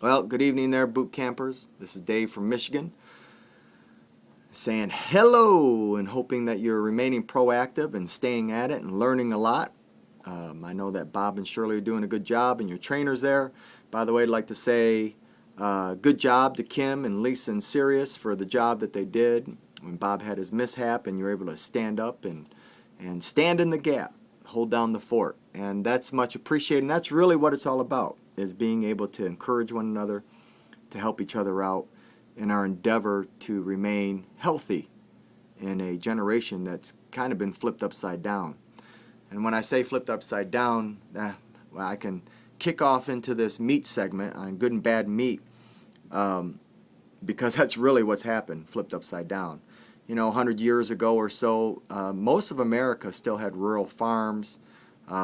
Well, good evening there, boot campers. This is Dave from Michigan saying hello and hoping that you're remaining proactive and staying at it and learning a lot. I know that Bob and Shirley are doing a good job and your trainers there. By the way, I'd like to say good job to Kim and Lisa and Sirius for the job that they did when Bob had his mishap and you were able to stand up and stand in the gap, hold down the fort. And that's much appreciated. And that's really what it's all about, is being able to encourage one another, to help each other out in our endeavor to remain healthy in a generation that's kind of been flipped upside down. And when I say flipped upside down, well, I can kick off into this meat segment on good and bad meat, because that's really what's happened, flipped upside down. You know, 100 years ago or so, most of America still had rural farms.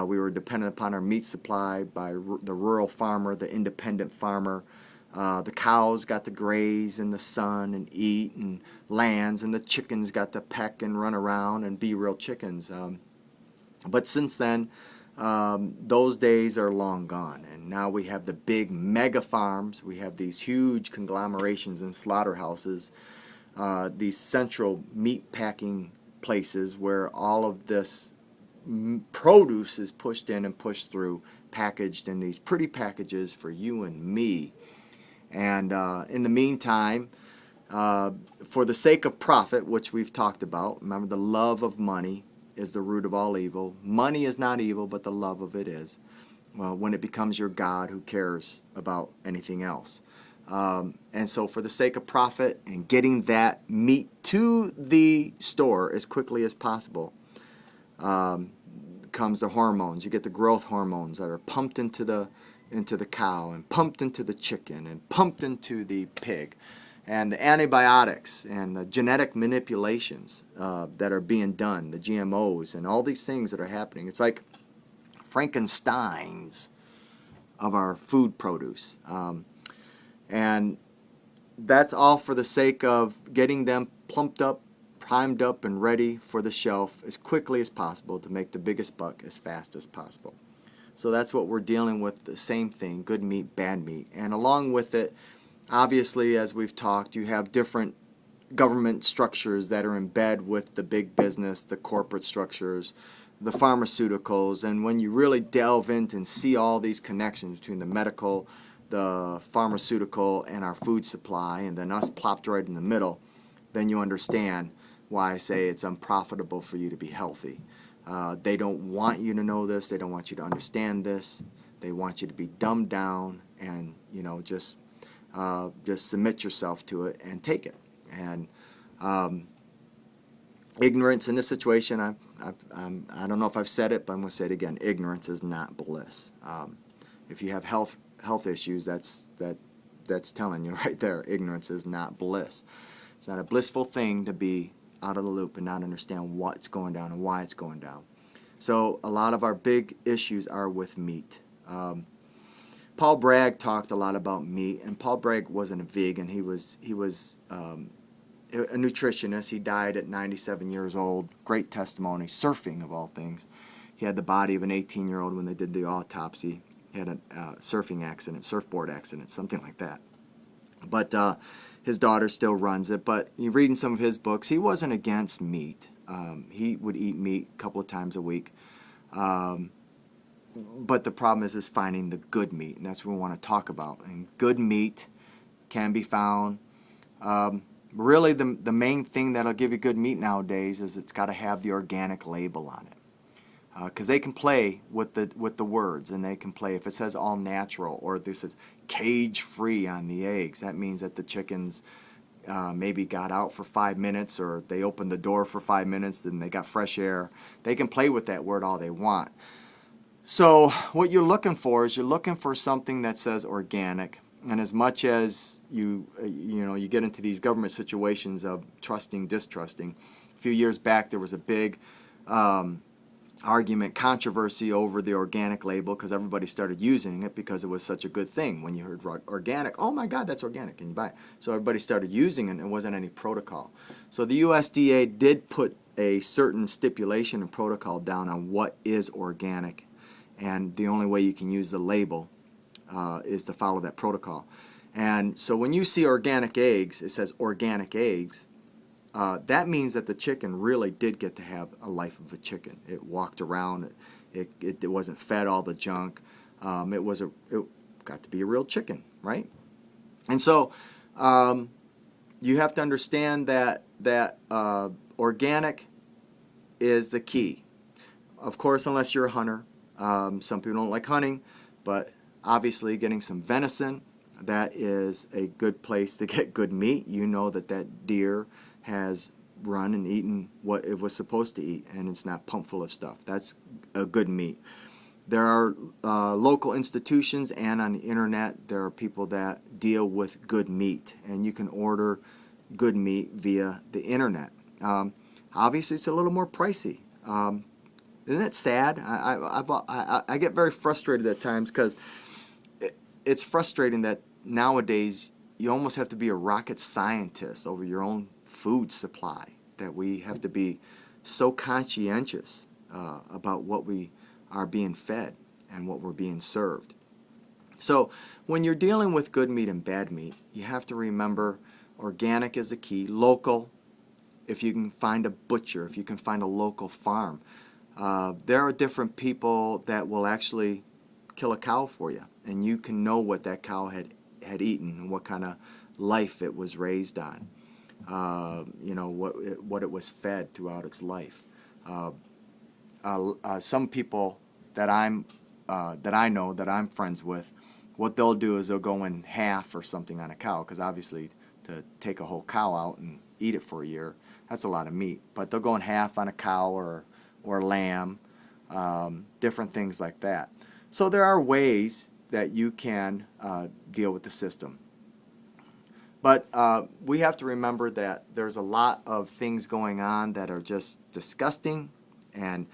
We were dependent upon our meat supply by the rural farmer, the independent farmer. The cows got to graze in the sun and eat and lands, and the chickens got to peck and run around and be real chickens. But since then, those days are long gone, and now we have the big mega farms. We have these huge conglomerations and slaughterhouses, these central meat packing places where all of this produce is pushed in and pushed through, packaged in these pretty packages for you and me. And in the meantime, for the sake of profit, which we've talked about, remember the love of money is the root of all evil. Money is not evil, but the love of it is. Well, when it becomes your God, who cares about anything else? And so for the sake of profit and getting that meat to the store as quickly as possible, comes the hormones. You get the growth hormones that are pumped into the cow and pumped into the chicken and pumped into the pig, and the antibiotics and the genetic manipulations that are being done, the GMOs and all these things that are happening. It's like Frankensteins of our food produce. And that's all for the sake of getting them plumped up, primed up, and ready for the shelf as quickly as possible to make the biggest buck as fast as possible. So that's what we're dealing with, the same thing, good meat, bad meat. And along with it, obviously, as we've talked, you have different government structures that are in bed with the big business, the corporate structures, the pharmaceuticals. And when you really delve into and see all these connections between the medical, the pharmaceutical, and our food supply, and then us plopped right in the middle, then you understand why I say it's unprofitable for you to be healthy. They don't want you to know this. They don't want you to understand this. They want you to be dumbed down and, you know, just submit yourself to it and take it. And ignorance in this situation, I don't know if I've said it, but I'm going to say it again. Ignorance is not bliss. If you have health issues, that's telling you right there. Ignorance is not bliss. It's not a blissful thing to be out of the loop and not understand what's going down and why it's going down. So a lot of our big issues are with meat. Paul Bragg talked a lot about meat, and Paul Bragg wasn't a vegan. He was a nutritionist. He died at 97 years old. Great testimony. Surfing, of all things. He had the body of an 18-year-old when they did the autopsy. He had a surfboard accident, something like that. But his daughter still runs it. But you reading some of his books, he wasn't against meat. He would eat meat a couple of times a week. But the problem is finding the good meat, and that's what we want to talk about. And good meat can be found. Really, the main thing that'll give you good meat nowadays is it's got to have the organic label on it. Because they can play with the words, and they can play if it says all natural or this is cage free on the eggs. That means that the chickens maybe got out for 5 minutes, or they opened the door for 5 minutes and they got fresh air. They can play with that word all they want. So what you're looking for is you're looking for something that says organic. And as much as you get into these government situations of trusting, distrusting. A few years back there was a big argument, controversy over the organic label because everybody started using it because it was such a good thing. When you heard organic, oh my God, that's organic, can you buy it? So everybody started using it, and there wasn't any protocol. So the USDA did put a certain stipulation and protocol down on what is organic, and the only way you can use the label is to follow that protocol. And so when you see organic eggs, it says organic eggs. That means that the chicken really did get to have a life of a chicken. It walked around. It wasn't fed all the junk. It got to be a real chicken, right? And so you have to understand that organic is the key. Of course, unless you're a hunter. Some people don't like hunting, but obviously getting some venison, that is a good place to get good meat. You know that deer has run and eaten what it was supposed to eat, and it's not pumped full of stuff. That's a good meat. There are local institutions, and on the internet there are people that deal with good meat, and you can order good meat via the internet. Obviously, it's a little more pricey. Isn't it sad? I get very frustrated at times because it's frustrating that nowadays you almost have to be a rocket scientist over your own food supply, that we have to be so conscientious about what we are being fed and what we're being served. So when you're dealing with good meat and bad meat, you have to remember organic is the key. Local, if you can find a butcher, if you can find a local farm. There are different people that will actually kill a cow for you, and you can know what that cow had eaten and what kind of life it was raised on. You know, what it was fed throughout its life. Some people that I know, that I'm friends with, what they'll do is they'll go in half or something on a cow, because obviously to take a whole cow out and eat it for a year, that's a lot of meat. But they'll go in half on a cow or lamb, different things like that. So there are ways that you can deal with the system. But we have to remember that there's a lot of things going on that are just disgusting, and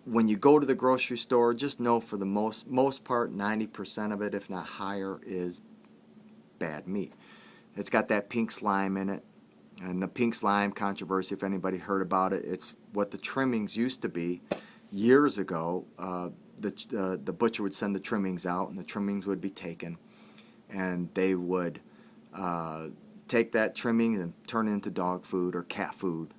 when you go to the grocery store, just know for the most part, 90% of it, if not higher, is bad meat. It's got that pink slime in it. And the pink slime controversy, if anybody heard about it, it's what the trimmings used to be. Years ago, the butcher would send the trimmings out, and the trimmings would be taken, and they would take that trimming and turn it into dog food or cat food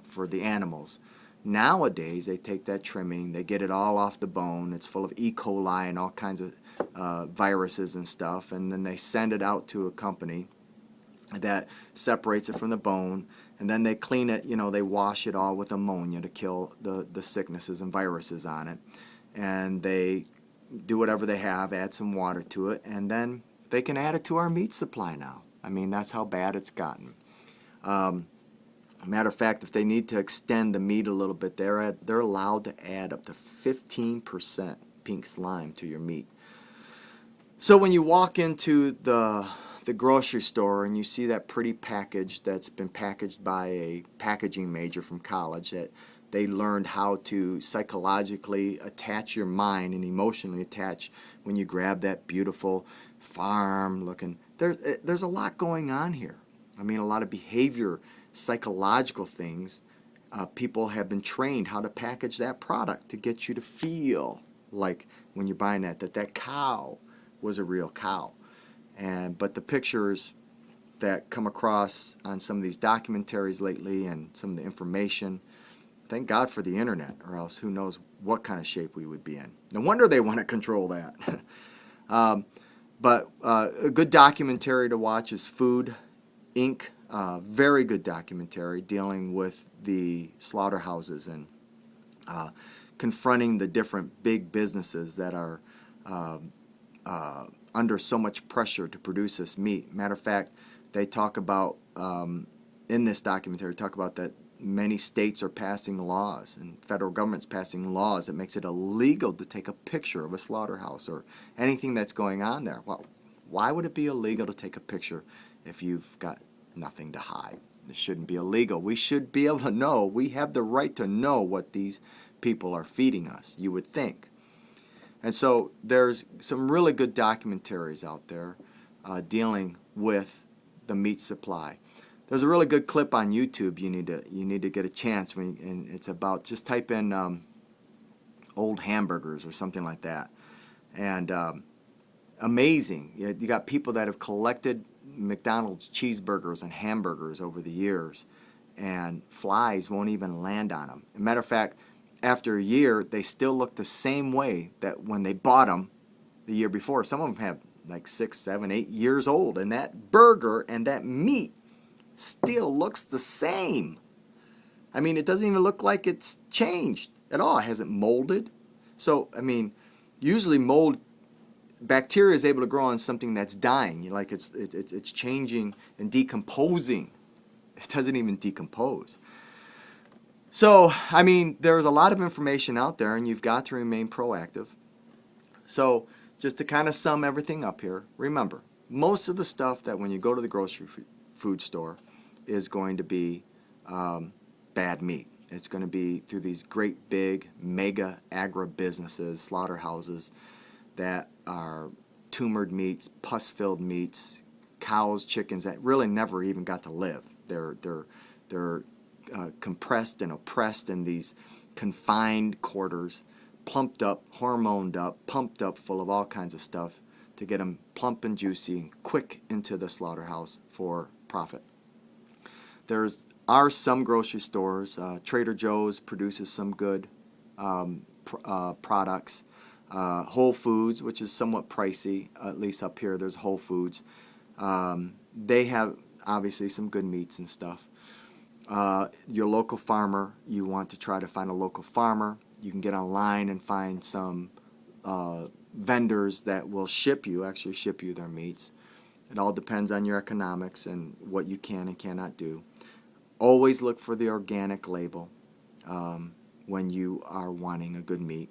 for the animals. Nowadays, they take that trimming, they get it all off the bone. It's full of E. coli and all kinds of viruses and stuff, and then they send it out to a company that separates it from the bone, and then they clean it, you know, they wash it all with ammonia to kill the sicknesses and viruses on it, and they do whatever they have, add some water to it, and then they can add it to our meat supply now. I mean, that's how bad it's gotten. Matter of fact, if they need to extend the meat a little bit, they're allowed to add up to 15% pink slime to your meat. So when you walk into the grocery store and you see that pretty package that's been packaged by a packaging major from college, that they learned how to psychologically attach your mind and emotionally attach when you grab that beautiful farm looking, there's a lot going on here. I mean, a lot of behavior, psychological things. People have been trained how to package that product to get you to feel like when you're buying that cow was a real cow. But the pictures that come across on some of these documentaries lately and some of the information, thank God for the internet, or else who knows what kind of shape we would be in. No wonder they want to control that. But a good documentary to watch is Food Inc. Very good documentary dealing with the slaughterhouses and confronting the different big businesses that are under so much pressure to produce this meat. Matter of fact, they talk about, in this documentary, talk about that many states are passing laws and federal government's passing laws that makes it illegal to take a picture of a slaughterhouse or anything that's going on there. Well, why would it be illegal to take a picture if you've got nothing to hide? This shouldn't be illegal. We should be able to know. We have the right to know what these people are feeding us, you would think. And so there's some really good documentaries out there dealing with the meat supply. There's a really good clip on YouTube. You need to get a chance, and it's about, just type in old hamburgers or something like that, and amazing. You got people that have collected McDonald's cheeseburgers and hamburgers over the years, and flies won't even land on them. As a matter of fact, after a year, they still look the same way that when they bought them the year before. Some of them have like 6, 7, 8 years old, and that burger and that meat still looks the same. I mean, it doesn't even look like it's changed at all. It hasn't molded. So, I mean, usually bacteria is able to grow on something that's dying. Like it's changing and decomposing. It doesn't even decompose. So, I mean, there's a lot of information out there, and you've got to remain proactive. So, just to kind of sum everything up here, remember, most of the stuff that when you go to the grocery food store is going to be bad meat. It's going to be through these great big mega agribusinesses, slaughterhouses that are tumored meats, pus-filled meats, cows, chickens that really never even got to live. They're compressed and oppressed in these confined quarters, plumped up, hormoned up, pumped up full of all kinds of stuff to get them plump and juicy and quick into the slaughterhouse for profit. There are some grocery stores. Trader Joe's produces some good products. Whole Foods, which is somewhat pricey, at least up here, there's Whole Foods. They have obviously some good meats and stuff. Your local farmer, you want to try to find a local farmer. You can get online and find some vendors that will actually ship you their meats. It all depends on your economics and what you can and cannot do. Always look for the organic label when you are wanting a good meat.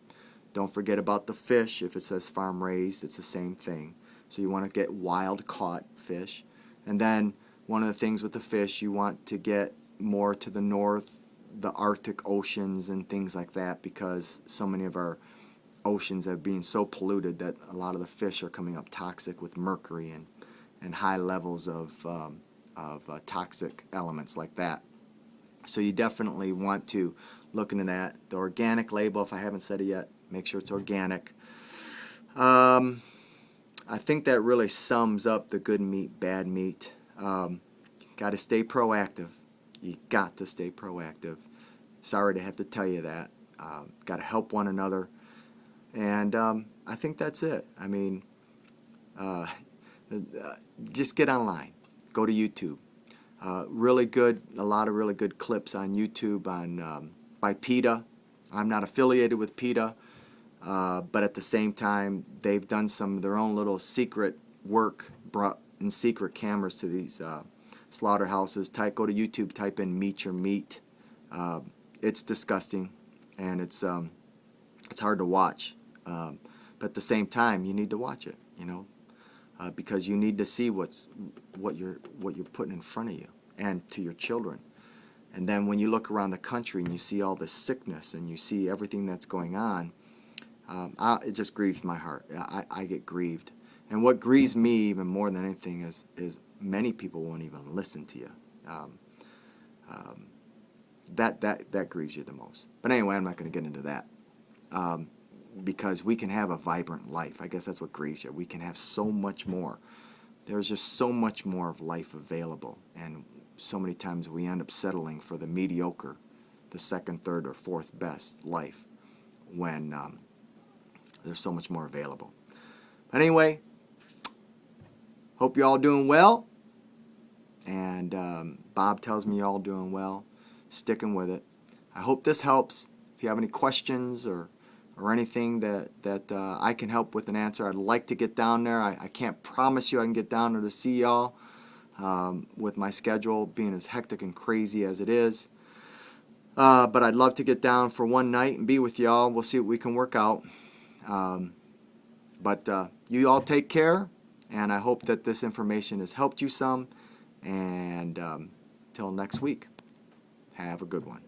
Don't forget about the fish. If it says farm raised, it's the same thing. So you want to get wild caught fish. And then one of the things with the fish, you want to get more to the north, the Arctic oceans and things like that, because so many of our oceans have been so polluted that a lot of the fish are coming up toxic with mercury and high levels of toxic elements like that. So you definitely want to look into that. The organic label, if I haven't said it yet, make sure it's organic. I think that really sums up the good meat, bad meat. Got to stay proactive. You got to stay proactive. Sorry to have to tell you that. Got to help one another. And I think that's it. I mean, just get online. Go to YouTube. Really good, a lot of really good clips on YouTube by PETA. I'm not affiliated with PETA, but at the same time, they've done some of their own little secret work, brought in secret cameras to these slaughterhouses. Go to YouTube, type in "Meet Your Meat." It's disgusting, and it's hard to watch. But at the same time, you need to watch it, because you need to see what you're putting in front of you and to your children. And then when you look around the country and you see all this sickness and you see everything that's going on, it just grieves my heart. I get grieved. And what grieves me even more than anything is many people won't even listen to you. That grieves you the most. But anyway, I'm not going to get into that. Because we can have a vibrant life. I guess that's what grieves you. We can have so much more. There's just so much more of life available. And so many times we end up settling for the mediocre, the second, third, or fourth best life when there's so much more available. But anyway, hope you're all doing well. And Bob tells me you're all doing well. Sticking with it. I hope this helps. If you have any questions or anything that I can help with an answer, I'd like to get down there. I can't promise you I can get down there to see y'all with my schedule being as hectic and crazy as it is. But I'd love to get down for one night and be with y'all. We'll see what we can work out. But you all take care, and I hope that this information has helped you some. And till next week, have a good one.